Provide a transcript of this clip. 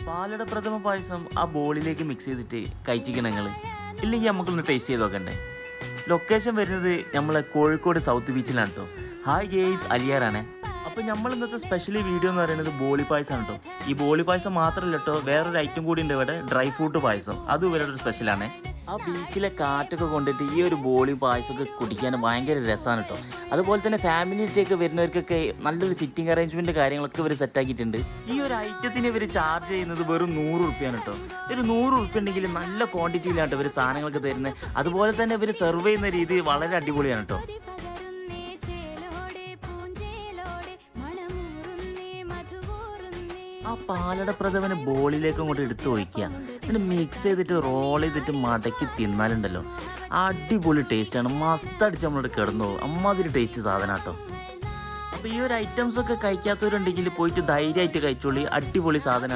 പാലട പ്രഥമ പായസം ആ ബോളിലേക്ക് മിക്സ് ചെയ്തിട്ട് കഴിച്ചിരിക്കണം നിങ്ങൾ. ഇല്ലെങ്കിൽ നമുക്കൊന്ന് ടേസ്റ്റ് ചെയ്ത് നോക്കണ്ടേ. ലൊക്കേഷൻ വരുന്നത് നമ്മളെ കോഴിക്കോട് സൗത്ത് ബീച്ചിലാണ് കേട്ടോ. ഹായ് ഗേയ്സ്, അലിയാറാണേ. അപ്പോൾ നമ്മൾ ഇന്നത്തെ സ്പെഷ്യലി വീഡിയോ എന്ന് പറയുന്നത് ബോളി പായസമാണ് കേട്ടോ. ഈ ബോളി പായസം മാത്രമല്ല കേട്ടോ, വേറൊരു ഐറ്റം കൂടി ഉണ്ട് ഇവിടെ, ഡ്രൈ ഫ്രൂട്ട് പായസം. അതും ഇവരുടെ ഒരു സ്പെഷ്യലാണ്. ആ ബീച്ചിലെ കാറ്റൊക്കെ കൊണ്ടിട്ട് ഈ ഒരു ബോളി പായസമൊക്കെ കുടിക്കാൻ ഭയങ്കര രസമാണ് കേട്ടോ. അതുപോലെ തന്നെ ഫാമിലിയിലേക്ക് വരുന്നവർക്കൊക്കെ നല്ലൊരു സിറ്റിംഗ് അറേഞ്ച്മെൻറ്റ് കാര്യങ്ങളൊക്കെ ഇവർ സെറ്റാക്കിയിട്ടുണ്ട്. ഈ ഒരു ഐറ്റത്തിന് ഇവർ ചാർജ് ചെയ്യുന്നത് വെറും 100 റുപ്യാണ് കേട്ടോ. ഒരു 100 റുപ്യ ഉണ്ടെങ്കിൽ നല്ല ക്വാണ്ടിറ്റിയിലാണ് ഇവർ സാധനങ്ങളൊക്കെ തരുന്നത്. അതുപോലെ തന്നെ ഇവർ സെർവ് ചെയ്യുന്ന രീതി വളരെ അടിപൊളിയാണ് കേട്ടോ. ആ പാലട പ്രഥമന് ബോളിലേക്ക് അങ്ങോട്ട് എടുത്ത് ഒഴിക്കുക, എന്നിട്ട് മിക്സ് ചെയ്തിട്ട് റോൾ ചെയ്തിട്ട് മടക്കി തിന്നാലുണ്ടല്ലോ, അടിപൊളി ടേസ്റ്റാണ്. മസ്ത് അടിച്ച് നമ്മളോട് കിടന്നു പോകും. അമ്മാതിരി ടേസ്റ്റ് സാധനം കേട്ടോ. അപ്പോൾ ഈ ഒരു ഐറ്റംസൊക്കെ കഴിക്കാത്തവരുണ്ടെങ്കിൽ പോയിട്ട് ധൈര്യമായിട്ട് കഴിച്ചോളി, അടിപൊളി സാധനം.